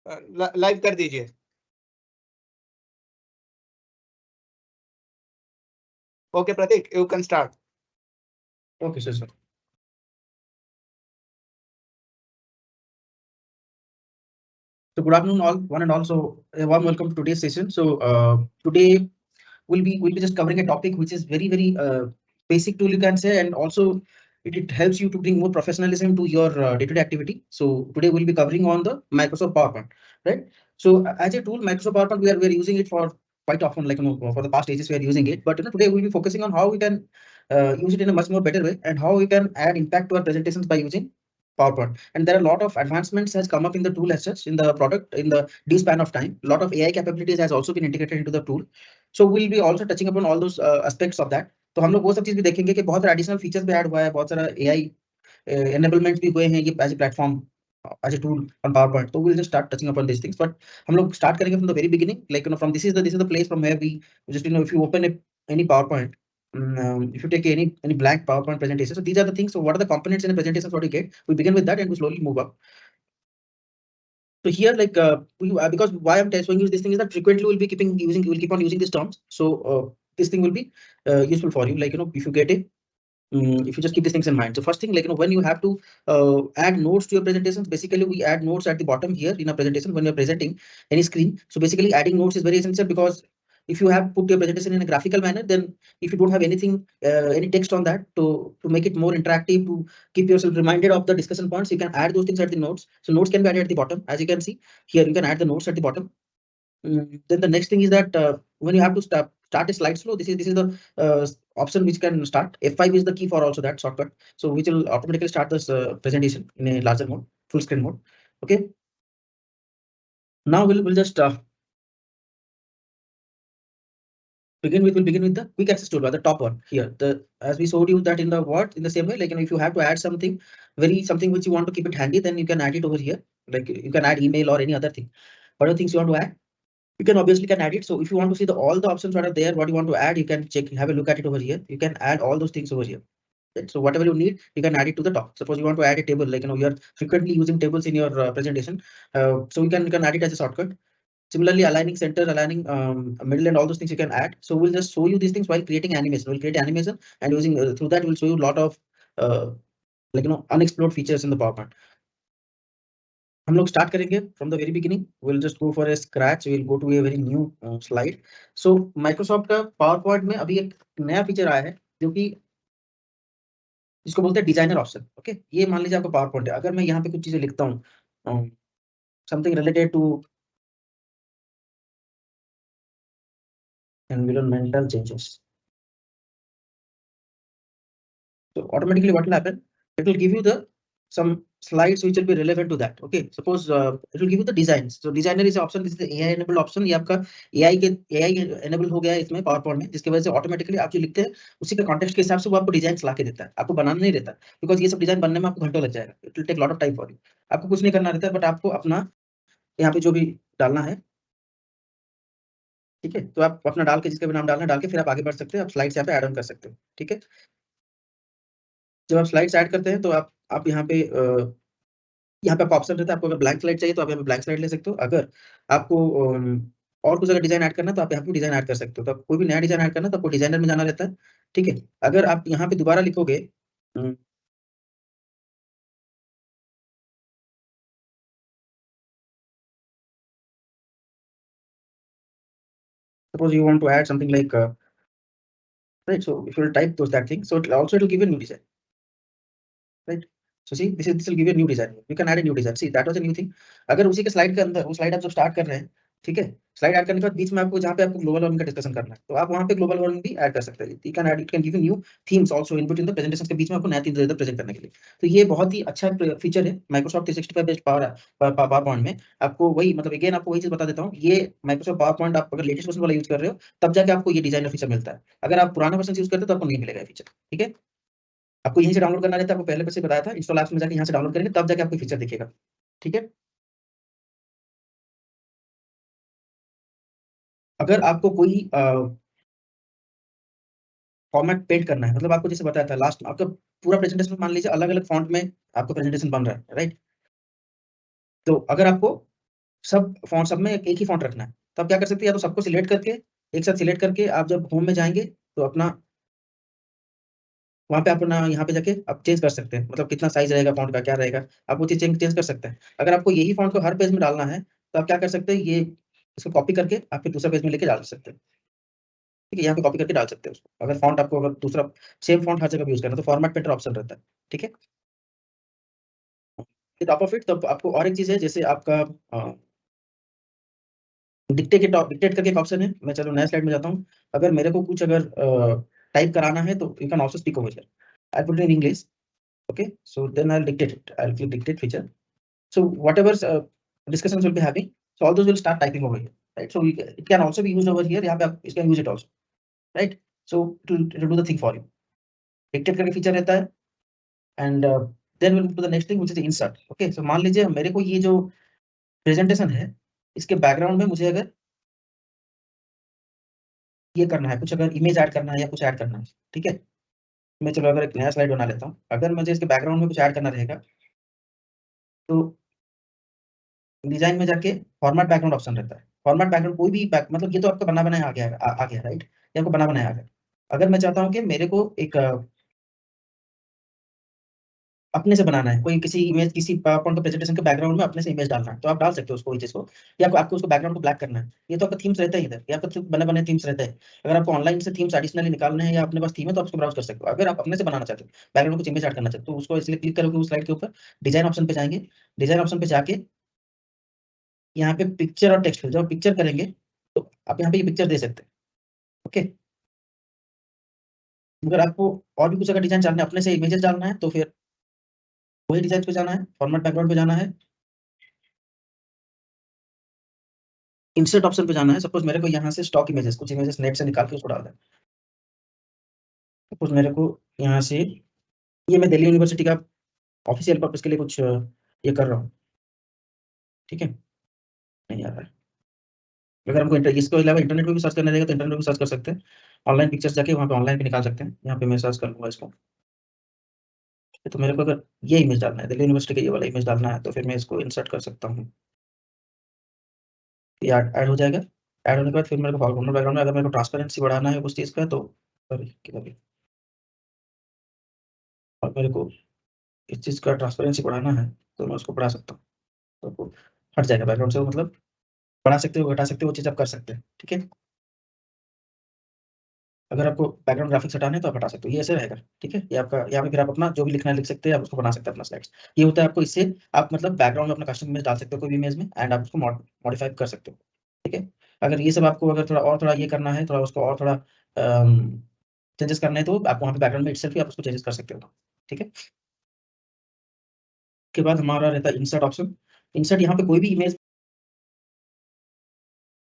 Live कर दीजिए। Okay Prateek, you can start. Okay, sir. So good afternoon, all one and all. So a warm welcome to today's session. So today we'll be just covering a topic which is very basic tool, you can say, and also it helps you to bring more professionalism to your day-to-day activity. So today we'll be covering on the Microsoft PowerPoint, right? So as a tool, Microsoft PowerPoint, we are using it for quite often, like for the past ages we are using it. But today we'll be focusing on how we can use it in a much more better way, and how we can add impact to our presentations by using PowerPoint. And there are a lot of advancements has come up in the tool as such, in the product, in the due span of time. A lot of AI capabilities has also been integrated into the tool. So we'll be also touching upon all those aspects of that. तो हम लोग वो सब चीज भी देखेंगे कि बहुत सारे एडिशनल फीचर्स भी ऐड हुआ है, बहुत सारा AI enablement भी हुए हैं ये as a platform, as a tool on PowerPoint. So we'll just start touching upon these things. But हम लोग start करेंगे from the very beginning, like from this is the place from where we just if you open any PowerPoint, if you take any blank PowerPoint presentation, so these are the things. So what are the components in a presentation? What you get? We begin with that and we slowly move up. So here, like because why I'm showing you this thing is that frequently we'll be we'll keep on using these terms. So this thing will be useful for you. Like if you get it, if you just keep these things in mind. So first thing, like when you have to add notes to your presentations, basically we add notes at the bottom here in a presentation when you're presenting any screen. So basically adding notes is very essential, because if you have put your presentation in a graphical manner, then if you don't have anything, any text on that to make it more interactive, to keep yourself reminded of the discussion points, you can add those things at the notes. So notes can be added at the bottom. As you can see here, you can add the notes at the bottom. Then the next thing is that when you have to start a slide slow, this is the option which can start. F5 is the key for also that shortcut, so which will automatically start this presentation in a larger mode, full screen mode. Okay, now we'll just we'll begin with the quick access toolbar, the top one here. As we showed you that in the Word, in the same way, like if you have to add something which you want to keep it handy, then you can add it over here. Like you can add email or any other thing. Whatever things you want to add, you can obviously add it. So if you want to see all the options that are there, what you want to add, you can have a look at it over here. You can add all those things over here. Right? So whatever you need, you can add it to the top. Suppose you want to add a table, like you are frequently using tables in your presentation, so you can add it as a shortcut. Similarly, aligning center, aligning middle, and all those things you can add. So we'll just show you these things while creating animation. We'll create animation, and using through that we'll show you a lot of unexplored features in the PowerPoint. हम लोग start करेंगे from the very beginning. Will just go for a scratch. Will go to a very new slide. So Microsoft का PowerPoint में अभी एक नया feature आया है जो कि जिसको बोलते हैं डिजाइनर ऑप्शन. ओके, ये मान लीजिए आपका पावर पॉइंट है. अगर मैं यहाँ पे कुछ चीजें लिखता हूँ something related to environmental changes, so automatically what will happen, it will give you the some slides which will be relevant to that. Okay, suppose it will give you the designs. So designer is option. This is the AI enabled option. ये आपका AI enable हो गया है इसमें PowerPoint में, जिसकी वजह से ऑटोमेटिकली आप जो लिखते हैं उसी के कॉन्टेक्स्ट के हिसाब से वो आपको डिजाइन ला के देता है. आपको बनाना नहीं रहता, बिकॉज ये सब डिजाइन बनने में आपको घंटों लग जाएगा. It will take lot of time for you. आपको कुछ नहीं करना रहता है, बट आपको अपना यहाँ पे जो भी डालना है, ठीक है, तो आप अपना डाल के जिसका भी नाम डालना है डाल के फिर आप आगे बढ़ सकते हैं. आप स्लाइड्स यहाँ पे ऐड ऑन कर सकते हो. ठीक है, जब आप स्लाइड्स ऐड करते हैं तो आप यहाँ पे आपका ऑप्शन रहता है. आपको अगर ब्लैंक स्लाइड चाहिए तो आप यहाँ पे ब्लैंक स्लाइड ले सकते हो. अगर आपको और कुछ अगर डिजाइन ऐड करना है तो आप यहाँ पे डिजाइन ऐड कर सकते हो. तो आप कोई भी नया डिजाइन ऐड करना है तो आपको डिजाइनर में जाना रहता है. ठीक है, अगर आप यहाँ पे दोबारा लिखोगे suppose you want to add something like right, so if you will type that thing, so it will give you a new design, right? So see, this will give you a new design. You can add a new design. See, that was a new thing. अगर उसी के slide के अंदर वो slide आप जब start कर रहे हैं, ठीक है, स्लाइड ऐड करने के बाद बीच में आपको जहाँ पे आपको ग्लोबल वार्मिंग का डिस्कशन करना है, तो आप वहाँ पे ग्लोबल वार्मिंग भी ऐड कर सकते हैं. You can add, it can give you new themes also input in the presentation के बीच में आपको नया थीम दे देता है प्रेजेंट करने के लिए. तो ये बहुत ही अच्छा फीचर है माइक्रोसॉफ्ट 365 बेस्ड पावर पॉइंट में. आपको वही मतलब अगेन आपको वही चीज बता देता हूँ, ये माइक्रोसॉफ्ट पावर पॉइंट आप अगर लेटेस्ट वर्जन वाला यूज कर रहे हो तब जाके आपको ये डिजाइनर फीचर मिलता है. अगर आप पुराना वर्जन यूज करते हो तो आपको नहीं मिलेगा फीचर. ठीक है, आपको यहीं से डाउनलोड करना रहता है. आपको पहले से बताया था, इंस्टॉल ऐप्स में जाके यहाँ से डाउनलोड करेंगे तब जाके आपको फीचर दिखेगा. ठीक है, अगर आपको कोई फॉर्मेट पेंट करना है, मतलब आपको जैसे बताया था लास्ट, आपका पूरा प्रेजेंटेशन मान लीजिए अलग अलग फॉन्ट में आपका प्रेजेंटेशन बन रहा है, राइट? तो अगर आपको सब फॉन्ट सब में एक ही फॉन्ट रखना है। तो आप क्या कर सकते हैं, या तो सबको सिलेक्ट करके एक साथ सिलेक्ट करके आप जब होम में जाएँगे तो अपना वहाँ पे आप अपना यहाँ पे जाके आप चेंज कर सकते हैं, मतलब कितना साइज़ रहेगा फॉन्ट का, क्या रहेगा, आप वो चीज़ चेंज कर सकते हैं। अगर आपको यही फॉन्ट को हर पेज में डालना है, तो आप क्या कर सकते हैं, ये इसको कॉपी करके आप फिर दूसरा पेज में लेके डाल सकते हैं। ठीक है, यहाँ पे कॉपी करके डाल सकते हैं उसको। अगर फॉन्ट आपको अगर दूसरा सेम फॉन्ट हर जगह पे यूज़ करना है, तो फॉर्मेट पेंटर ऑप्शन रहता है, ठीक है? टॉप ऑफ इट तब आपको और एक चीज़ है, जैसे आपका डिक्टेट करके एक ऑप्शन है। मैं चलो नया स्लाइड में जाता हूँ। अगर मेरे को कुछ अगर टाइप कराना है, तो you can also speak over here. I put in English, okay? So then I'll dictate it. I'll click dictate feature. So whatever discussions we'll be having, so all those will start typing over here, right? So it can also be used over here. यहाँ पे आप you can use it also, right? So to do the thing for you, dictate करके feature रहता है, and then we'll move to the next thing, which is the insert. Okay? So मान लीजिए मेरे को ये जो presentation है, इसके background में मुझे अगर ये करना है, कुछ अगर इमेज ऐड करना है या कुछ ऐड करना है, ठीक है? मैं चलो अगर एक नया स्लाइड बना लेता हूँ। अगर मुझे इसके बैकग्राउंड में कुछ ऐड करना रहेगा, तो डिज़ाइन में जाके फॉर्मेट बैकग्राउंड ऑप्शन रहता है। फॉर्मेट बैकग्राउंड कोई भी बैक मतलब ये तो आपका बना बनाया आ गया राइट? ये आपको बना बनाया आ गया। अगर मैं चाहता हूँ कि मेरे को एक अपने से बनाना है, कोई किसी इमेज किसी पावरपॉइंट के प्रेजेंटेशन के बैकग्राउंड में अपने से इमेज डालना है, तो आप डाल सकते हो उसको, चीज़ को, या आपको उसको बैकग्राउंड को ब्लैक करना है। ये तो आपका थीम्स रहता है इधर, ये आपका बने-बने थीम्स रहते हैं। अगर आपको ऑनलाइन से थीम्स एडिशनली निकालने हैं या अपने पास थीम है, तो आप उसको ब्राउज़ कर सकते हो। अगर आप अपने से बनाना चाहते हो, बैकग्राउंड में कुछ इमेज ऐड करना चाहते हो, तो उसको इसलिए क्लिक करोगे उस स्लाइड के ऊपर, डिज़ाइन ऑप्शन पे जाएँगे, डिज़ाइन ऑप्शन पे जाके यहाँ पे पिक्चर और टेक्स्ट जब पिक्चर करेंगे, तो आप यहाँ पे ये पिक्चर दे सकते हैं, ओके? अगर आपको और भी कुछ अगर डिज़ाइन डालना है, अपने से इमेजेस डालना है, तो फिर वही डिज़ाइन्स पे जाना है, फॉर्मेट बैकग्राउंड पे जाना है, इंसर्ट ऑप्शन पे जाना है। सपोज़ मेरे को यहाँ से स्टॉक इमेजेस कुछ इमेजेस नेट से निकाल के उसको डालना है। सपोज़ मेरे को यहाँ से ये मैं दिल्ली यूनिवर्सिटी का ऑफ़िशियल पर्पज़ के लिए कुछ ये कर रहा हूँ, ठीक है? नहीं आ रहा है। अगर हमको इसके अलावा इंटरनेट में भी सर्च करना रहेगा, तो इंटरनेट में भी सर्च कर सकते हैं। ऑनलाइन पिक्चर्स जाके वहाँ पे ऑनलाइन भी निकाल सकते हैं। यहाँ पे मैं सर्च कर लूँगा इसको। तो मेरे को अगर ये इमेज डालना है, दिल्ली यूनिवर्सिटी का ये वाला इमेज डालना है, तो फिर मैं इसको इंसर्ट कर सकता हूँ। ये ऐड हो जाएगा। ऐड होने के बाद फिर मेरे को फॉरग्राउंड बैकग्राउंड में अगर मेरे को ट्रांसपेरेंसी बढ़ाना है उस चीज़ का, तो सॉरी किधर और मेरे को इस चीज़ का ट्रांसपेरेंसी बढ़ाना है, तो मैं उसको बढ़ा सकता हूँ। तो वो हट जाएगा बैकग्राउंड से, वो मतलब बढ़ा सकते हो, घटा सकते हो, वो चीज़ आप कर सकते हैं, ठीक है? अगर आपको बैकग्राउंड ग्राफिक्स हटाने हैं, तो आप हटा सकते हो। ये ऐसे रहेगा, ठीक है? ये आपका यहाँ पे फिर आप अपना जो भी लिखना है लिख सकते हैं, आप उसको बना सकते हैं अपना स्लाइड्स। ये होता है आपको इससे आप मतलब बैकग्राउंड में अपना कस्टम इमेज डाल सकते हो कोई भी इमेज में एंड आप उसको मॉडिफाई कर सकते हो, ठीक है? अगर ये सब आपको अगर थोड़ा ये करना है, थोड़ा उसको और थोड़ा चेंजेस करने हैं, तो आप वहाँ पे बैकग्राउंड में इटसेल्फ ही आप उसको चेंजेस कर सकते हो, ठीक है? उसके बाद हमारा रहता है इंसर्ट ऑप्शन। इंसर्ट यहाँ पे कोई भी इमेज